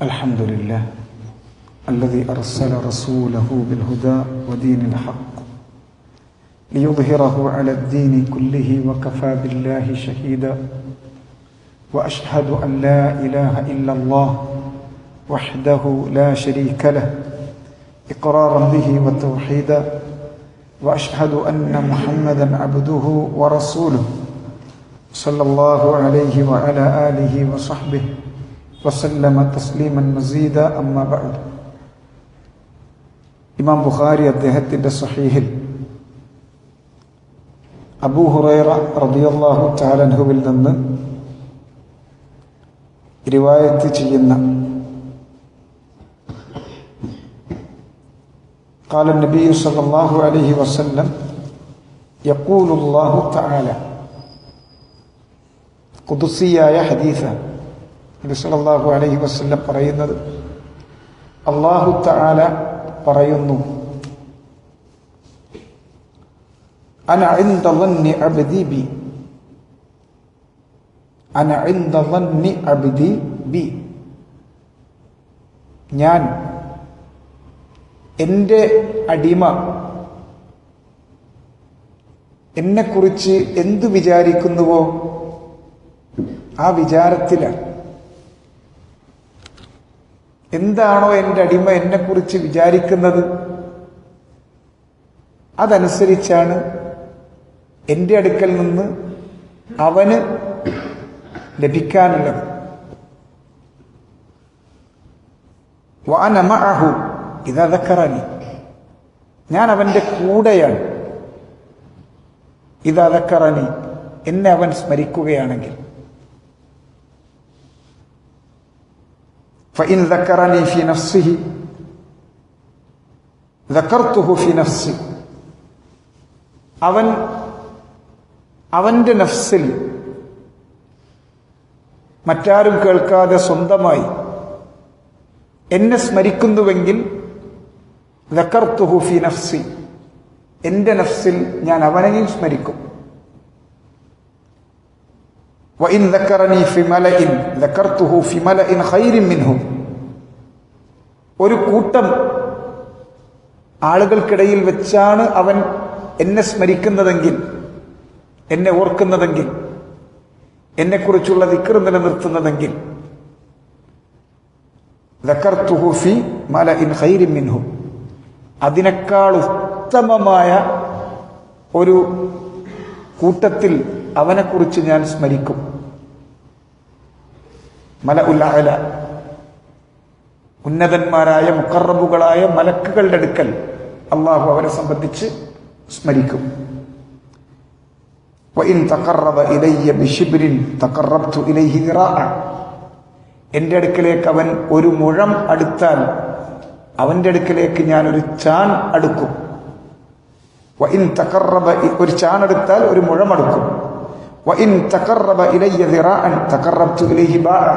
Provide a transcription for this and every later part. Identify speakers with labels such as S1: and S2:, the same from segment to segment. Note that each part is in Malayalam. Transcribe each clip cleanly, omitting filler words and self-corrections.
S1: الحمد لله الذي أرسل رسوله بالهدى ودين الحق ليظهره على الدين كله وكفى بالله شهيدا وأشهد أن لا إله إلا الله وحده لا شريك له إقرارا به وتوحيدا وأشهد أن محمدا عبده ورسوله صلى الله عليه وعلى آله وصحبه وسلم تسليما مزيدا أما بعد. ഇമാം ബുഖാരി അദ്ദേഹത്തിൻ്റെ സ്വഹീഹിൽ അബൂ ഹുറൈറ റളിയല്ലാഹു തആല അൻഹുവിൽ നിന്ന് റിവായത്ത് ചെയ്യുന്ന قال النبي صلى الله عليه وسلم يقول الله تعالى ഖുദ്സിയായ ഹദീസാണ്. നബി സല്ലല്ലാഹു അലൈഹി വസല്ലം പറയുന്നത്, അല്ലാഹു തആല പറയുന്നു, അന ഇൻദ ളന്നി അബ്ദി ബി, അന ഇൻദ ളന്നി അബ്ദി ബി, ഞാൻ എൻ്റെ അടിമ എന്നെക്കുറിച്ച് എന്തു വിചാരിക്കുന്നുവോ ആ വിചാരത്തിലാണ്. എന്താണോ എൻ്റെ അടിമ എന്നെക്കുറിച്ച് വിചാരിക്കുന്നത് അതനുസരിച്ചാണ് എൻ്റെ അടുക്കൽ നിന്ന് അവന് ലഭിക്കാനുള്ളത്. വഅന മഅഹു ഇദാ ദക്കറനി, ഞാൻ അവൻ്റെ കൂടെയാണ്. ഇദാ ദക്കറനി, എന്നെ അവൻ സ്മരിക്കുകയാണെങ്കിൽ. فإن ذكرني في نفسه ذكرته في نفسي, അവന്റെ നഫ്സിൽ മറ്റാരും കേൾക്കാതെ സ്വന്തമായി എന്നെ സ്മരിക്കുന്നുവെങ്കിൽ ذكرته في نفسي, എൻ്റെ നഫ്സിൽ ഞാൻ അവനെയും സ്മരിക്കും. وإن ذكرني في ملأ ذكرته في ملأ خير منه, ഒരു കൂട്ടം ആളുകൾക്കിടയിൽ വെച്ചാണ് അവൻ എന്നെ സ്മരിക്കുന്നതെങ്കിൽ, എന്നെ ഓർക്കുന്നതെങ്കിൽ, എന്നെക്കുറിച്ചുള്ള ദിക്ർ നിലനിർത്തുന്നതെങ്കിൽ ذكرته في ملأ خير منه, അതിനേക്കാൾ ഉത്തമമായ ഒരു കൂട്ടത്തിൽ അവനെക്കുറിച്ച് ഞാൻ സ്മരിക്കും. മലഉൽ അഅല, ഉന്നതന്മാരായ മുഖറബുകളായ മലക്കുകളുടെ അടുക്കൽ അള്ളാഹു അവരെ സംബന്ധിച്ച് സ്മരിക്കും. വഇൻ തഖറബ ഇലയ്യ ബിശിബ്രിൻ തഖറബ്തു ഇലൈഹി ദിറാഅ, എൻ്റെ അടുക്കലേക്ക് അവൻ ഒരു മുഴം അടുത്താൽ അവൻ്റെ അടുക്കലേക്ക് ഞാൻ ഒരു ചാൺ അടുക്കും. വഇൻ തഖറബ, ഒരു ചാൺ എടുത്താൽ ഒരു മുഴം അടുക്കും. വഇൻ തഖറബ ഇലയ്യ ദിറാഅൻ തഖറബ്തു ഇലൈഹി ബാഅ,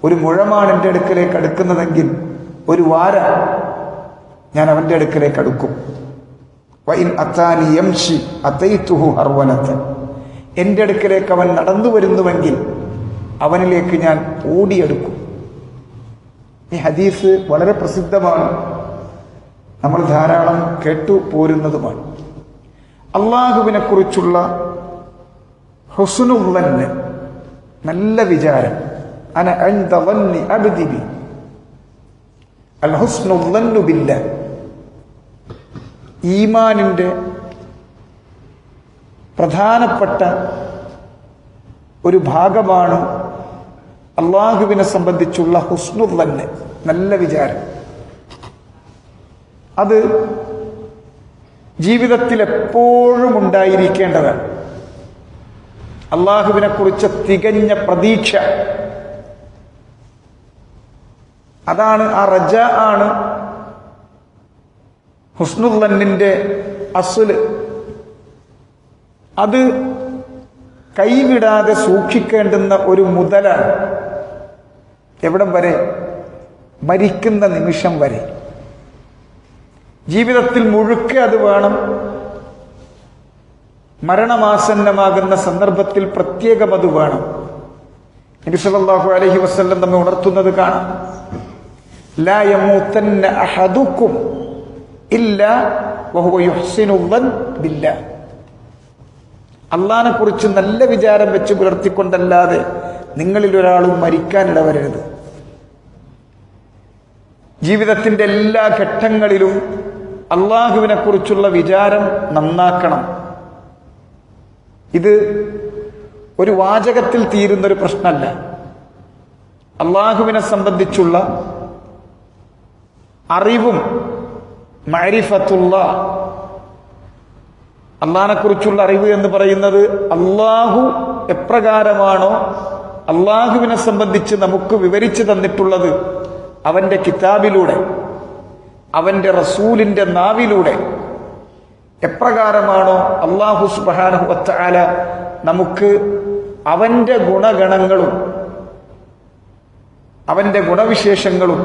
S1: ഒരു മുഴമാണ് എൻ്റെ അടുക്കലേക്ക് അടുക്കുന്നതെങ്കിൽ ഒരു വാര ഞാൻ അവൻ്റെ അടുക്കലേക്ക് അടുക്കും. വഇൻ അതാനി യംശി അതൈതുഹു ഹർവനത, എൻ്റെ അടുക്കലേക്ക് അവൻ നടന്നു വരുന്നുവെങ്കിൽ അവനിലേക്ക് ഞാൻ ഓടിയെടുക്കും. ഈ ഹദീസ് വളരെ പ്രസിദ്ധമാണ്, നമ്മൾ ധാരാളം കേട്ടു പോരുന്നതുമാണ്. അള്ളാഹുവിനെ കുറിച്ചുള്ള ഹുസ്നുൽ ളന്ന്, നല്ല വിചാരം. അന ഇൻദ ളന്നി അബ്ദി ബി, അൽ ഹുസ്നുൽ ളന്നു ബില്ലാഹ്. ഈമാനിന്റെ പ്രധാനപ്പെട്ട ഒരു ഭാഗമാണ് അള്ളാഹുവിനെ സംബന്ധിച്ചുള്ള ഹുസ്നുൽ ളന്ന്, നല്ല വിചാരം. അത് ജീവിതത്തിൽ എപ്പോഴും ഉണ്ടായിരിക്കേണ്ടതാണ്. അള്ളാഹുവിനെ കുറിച്ച് തികഞ്ഞ പ്രതീക്ഷ, അതാണ്, ആ റജ ആണ് ഹുസ്നുൽ ളന്നിന്റെ അസ്ല്. അത് കൈവിടാതെ സൂക്ഷിക്കേണ്ടുന്ന ഒരു മുതലാണ്. എവിടം വരെ? മരിക്കുന്ന നിമിഷം വരെ. ജീവിതത്തിൽ മുഴുക്കെ അത് വേണം. മരണമാസന്നമാകുന്ന സന്ദർഭത്തിൽ പ്രത്യേകം അത് വേണം. നബി സല്ലല്ലാഹു അലൈഹി വസല്ലം നമ്മെ ഉണർത്തുന്നത് കാണാം. ലാ യമൂതന്ന അഹദുക്കും ഇല്ലാ വഹുവ യുഹ്സിനു ളൻ ബില്ലാഹ്. അള്ളാഹിനെ കുറിച്ച് നല്ല വിചാരം വെച്ച് പുലർത്തിക്കൊണ്ടല്ലാതെ നിങ്ങളിൽ ഒരാളും മരിക്കാനിടവരരുത്. ജീവിതത്തിന്റെ എല്ലാ ഘട്ടങ്ങളിലും അള്ളാഹുവിനെ കുറിച്ചുള്ള വിചാരം നന്നാക്കണം. ഇത് ഒരു വാചകത്തിൽ തീരുന്നൊരു പ്രശ്നമല്ല. അള്ളാഹുവിനെ സംബന്ധിച്ചുള്ള അറിവും മഅരിഫത്തുള്ള, അള്ളാഹിനെ കുറിച്ചുള്ള അറിവ് എന്ന് പറയുന്നത് അള്ളാഹു എപ്രകാരമാണോ അള്ളാഹുവിനെ സംബന്ധിച്ച് നമുക്ക് വിവരിച്ചു തന്നിട്ടുള്ളത് അവന്റെ കിതാബിലൂടെ, അവന്റെ റസൂലിന്റെ നാവിലൂടെ എപ്രകാരമാണോ അല്ലാഹു സുബ്ഹാനഹു വ തആല നമുക്ക് അവന്റെ ഗുണഗണങ്ങളും അവന്റെ ഗുണവിശേഷങ്ങളും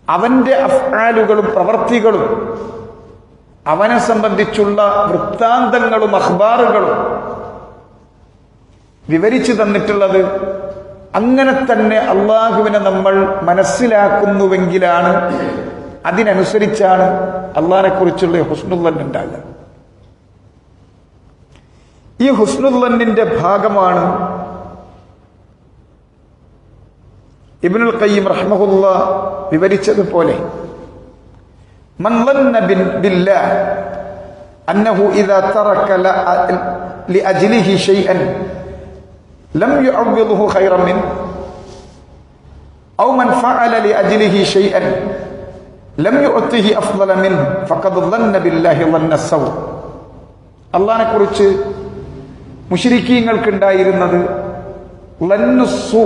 S1: അവന്റെ അഫ്ആലുകളും പ്രവർത്തികളും അവനെ സംബന്ധിച്ചുള്ള വൃത്താന്തങ്ങളും അഖ്ബാറുകളും വിവരിച്ചു തന്നിട്ടുള്ളത്, അങ്ങനെ തന്നെ അള്ളാഹുവിനെ നമ്മൾ മനസ്സിലാക്കുന്നുവെങ്കിലാണ്, അതിനനുസരിച്ചാണ് അള്ളാഹിനെ കുറിച്ചുള്ള ഹുസ്നുൽ ളൻ ഉണ്ടാകുക. ഈ ഹുസ്നുൽ ളന്നിന്റെ ഭാഗമാണ് ഇബ്നുൽ ഖയ്യിം റഹ്മഹുല്ലാഹ് വിവരിച്ചതുപോലെ, മൻ ളന്ന ബില്ലാഹ് അന്നഹു ഇദാ തറക ലിഅജ്ലിഹി ശൈഅൻ ലം യുഅവ്വിദ്ഹു ഖൈറൻ മിൻ ഔ മൻ ഫഅല ലിഅജ്ലിഹി ശൈഅൻ ലം യുഅതിഹി അഫ്ളല മിൻ ഫഖദ് ളന്ന ബില്ലാഹി ളന്ന സൗ. അല്ലാഹുവിനെ കുറിച്ച് മുശ്രിക്കീങ്ങൾക്ക് ഉണ്ടായിരുന്നത് ലന്നുസ്സു,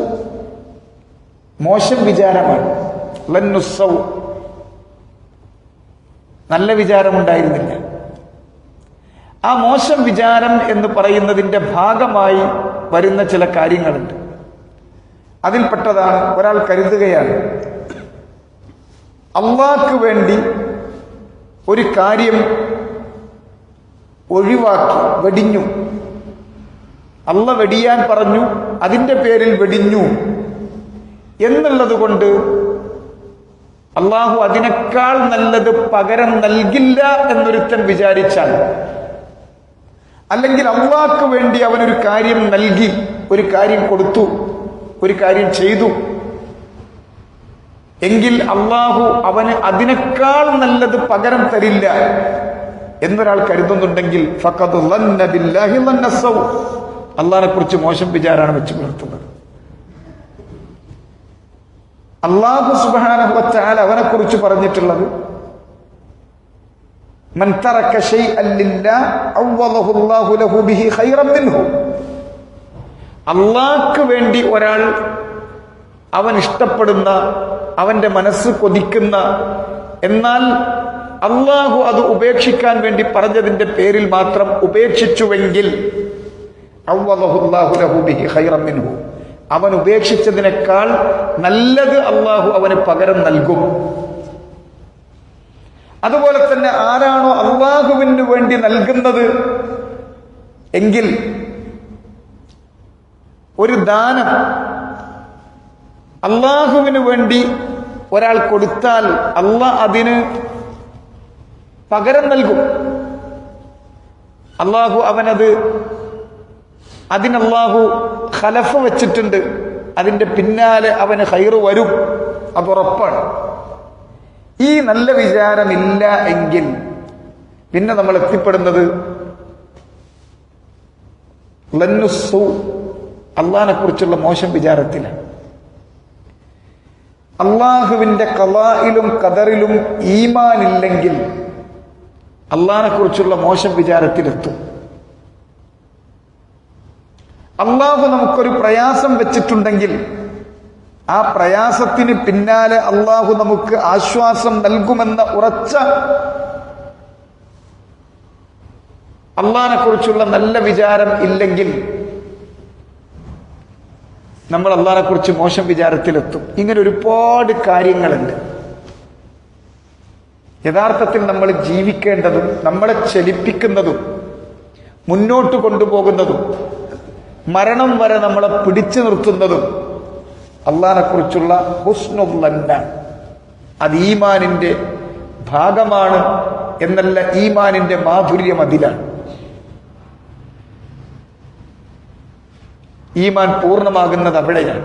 S1: മോശം വിചാരമാണ്. ലന്നുസ്സൗ, നല്ല വിചാരമുണ്ടായിരുന്നില്ല. ആ മോശം വിചാരം എന്ന് പറയുന്നതിന്റെ ഭാഗമായി വരുന്ന ചില കാര്യങ്ങളുണ്ട്. അതിൽപ്പെട്ടതാണ്, ഒരാൾ കരുതുകയാണ് അള്ളാഹ്ക്ക് വേണ്ടി ഒരു കാര്യം ഒഴിവാക്കി വെടിഞ്ഞു, അള്ളാഹ് വെടിയാൻ പറഞ്ഞു, അതിന്റെ പേരിൽ വെടിഞ്ഞു എന്നുള്ളത് കൊണ്ട് അള്ളാഹു അതിനേക്കാൾ നല്ലത് പകരം നൽകില്ല എന്നൊരുത്തൻ വിചാരിച്ചാൽ, അല്ലെങ്കിൽ അള്ളാഹ്ക്ക് വേണ്ടി അവനൊരു കാര്യം നൽകി, ഒരു കാര്യം കൊടുത്തു, ഒരു കാര്യം ചെയ്തു എങ്കിൽ അള്ളാഹു അവന് അതിനേക്കാൾ നല്ലത് പകരം തരില്ല എന്നൊരാൾ കരുതുന്നുണ്ടെങ്കിൽ ഫഖദ് ളന്ന ബില്ലാഹി ളന്ന സൗ, അള്ളാഹിനെ കുറിച്ച് മോശം വിചാരമാണ് വെച്ച് പുലർത്തുന്നത്. അല്ലാഹു സുബ്ഹാനഹു വ തആല അവനെ കുറിച്ച് പറഞ്ഞിട്ടുള്ളത്, മൻ തറക ശൈഅൻ ലില്ലാഹ് അവ്വലഹു അല്ലാഹു ലഹു ബിഹി ഖൈറൻ മിൻഹു. അല്ലാഹ്ക്ക് വേണ്ടി ഒരാൾ അവൻ ഇഷ്ടപ്പെടുന്ന, അവന്റെ മനസ്സ് കൊതിക്കുന്ന, എന്നാൽ അല്ലാഹു അത് ഉപേക്ഷിക്കാൻ വേണ്ടി പറഞ്ഞതിന്റെ പേരിൽ മാത്രം ഉപേക്ഷിച്ചുവെങ്കിൽ അവ്വലഹു അല്ലാഹു ലഹു ബിഹി ഖൈറൻ മിൻഹു, അവൻ ഉപേക്ഷിച്ചതിനേക്കാൾ നല്ലത് അള്ളാഹു അവന് പകരം നൽകും. അതുപോലെ തന്നെ ആരാണോ അള്ളാഹുവിന് വേണ്ടി നൽകുന്നത് എങ്കിൽ ഒരു ദാനം അള്ളാഹുവിന് വേണ്ടി ഒരാൾ കൊടുത്താൽ അള്ളാഹ് അതിന് പകരം നൽകും. അള്ളാഹു അതിനല്ലാഹു ഖലഫ് വെച്ചിട്ടുണ്ട്, അതിന്റെ പിന്നാലെ അവന് ഖൈറ് വരും, അതുറപ്പാണ്. ഈ നല്ല വിചാരമില്ല എങ്കിൽ പിന്നെ നമ്മൾ എത്തിപ്പെടുന്നത് ലന്നുസ്സു, അള്ളാഹിനെ കുറിച്ചുള്ള മോശം വിചാരത്തിലാണ്. അള്ളാഹുവിന്റെ ഖളായിലും ഖദറിലും ഈമാനില്ലെങ്കിൽ അള്ളാഹിനെ കുറിച്ചുള്ള മോശം വിചാരത്തിലെത്തും. അള്ളാഹു നമുക്കൊരു പ്രയാസം വെച്ചിട്ടുണ്ടെങ്കിൽ ആ പ്രയാസത്തിന് പിന്നാലെ അള്ളാഹു നമുക്ക് ആശ്വാസം നൽകുമെന്ന ഉറച്ച അള്ളാഹിനെ കുറിച്ചുള്ള നല്ല വിചാരം ഇല്ലെങ്കിൽ നമ്മൾ അള്ളാഹിനെ കുറിച്ച് മോശം വിചാരത്തിലെത്തും. ഇങ്ങനെ ഒരുപാട് കാര്യങ്ങളുണ്ട്. യഥാർത്ഥത്തിൽ നമ്മൾ ജീവിക്കേണ്ടതും നമ്മളെ ചലിപ്പിക്കുന്നതും മുന്നോട്ട് കൊണ്ടുപോകുന്നതും മരണം വരെ നമ്മളെ പിടിച്ചു നിർത്തുന്നതും അള്ളാഹിനെ കുറിച്ചുള്ള ഹുസ്നുൽ ദന്ന. അത് ഈമാനിന്റെ ഭാഗമാണ് എന്നല്ല, ഈമാനിന്റെ മാധുര്യം അതിലാണ്. ഈമാൻ പൂർണ്ണമാകുന്നത് അവിടെയാണ്.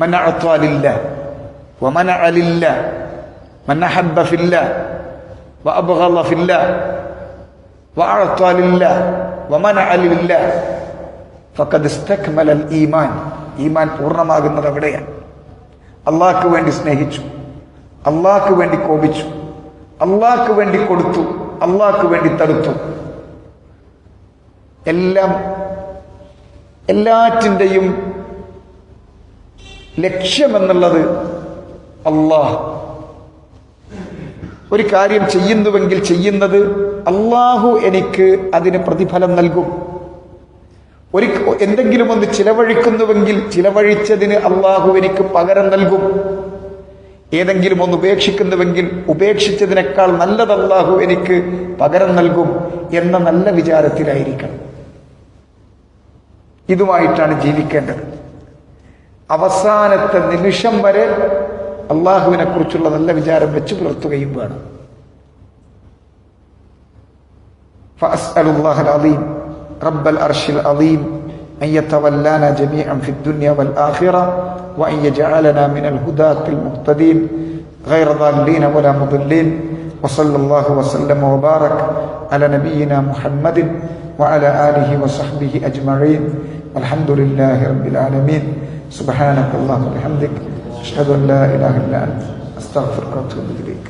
S1: മൻ അഅ്താ ലില്ലാഹ് വമനഅ ലില്ലാഹ് മൻ അഹബ്ബ ഫില്ലാഹ് വഅബ്ഗള ഫില്ലാഹ് വഅഅ്താ ലില്ലാഹ് വമനഅ ലില്ലാഹ് ഫഖദ് ഇസ്തക്മലൽ ഈമാൻ. ഈമാൻ പൂർണ്ണമാകുന്നത് അവിടെയാണ്. അള്ളാഹ്ക്ക് വേണ്ടി സ്നേഹിച്ചു, അള്ളാഹ്ക്ക് വേണ്ടി കോപിച്ചു, അള്ളാഹ്ക്ക് വേണ്ടി കൊടുത്തു, അള്ളാഹ്ക്ക് വേണ്ടി തടുത്തു. എല്ലാറ്റിൻ്റെയും ലക്ഷ്യമെന്നുള്ളത് അള്ളാഹ്. ഒരു കാര്യം ചെയ്യുന്നുവെങ്കിൽ ചെയ്യുന്നത് അള്ളാഹു എനിക്ക് അതിന് പ്രതിഫലം നൽകും. എന്തെങ്കിലും ഒന്ന് ചിലവഴിക്കുന്നുവെങ്കിൽ ചിലവഴിച്ചതിന് അള്ളാഹു എനിക്ക് പകരം നൽകും. ഏതെങ്കിലും ഒന്ന് ഉപേക്ഷിക്കുന്നുവെങ്കിൽ ഉപേക്ഷിച്ചതിനേക്കാൾ നല്ലത് അള്ളാഹു എനിക്ക് പകരം നൽകും എന്ന നല്ല വിചാരത്തിലായിരിക്കണം. ഇതുമായിട്ടാണ് ജീവിക്കേണ്ടത്. അവസാനത്തെ നിമിഷം വരെ അള്ളാഹുവിനെ കുറിച്ചുള്ള നല്ല വിചാരം വെച്ച് പുലർത്തുകയും വേണം. ഫഅസ്അലുല്ലാഹൽ അദീം റബ്ബൽ അർശിൽ അദീം അൻ യതവല്ലാന ജമീഅൻ ഫിദ്ദുനിയ വൽ ആഖിറ വഅൻ യജഅലന മിനൽ ഹുദാത്തിൽ മുഹ്തദീൻ ഗൈറ ളാലിൻ വലാ മുദല്ലിൻ വസല്ലല്ലാഹു വസല്ലമ വബാറക അലാ നബിയിന മുഹമ്മദിൻ വഅലാ ആലിഹി വസഹ്ബിഹി അജ്മഈൻ വൽഹംദുലില്ലാഹി റബ്ബിൽ ആലമീൻ. സുബ്ഹാനക അല്ലാഹുമ്മ വബിഹംദിക അഷ്ഹദു അൻ ലാ ഇലാഹ ഇല്ല അൻത അസ്തഗ്ഫിറുക വഅതൂബു ഇലൈക്.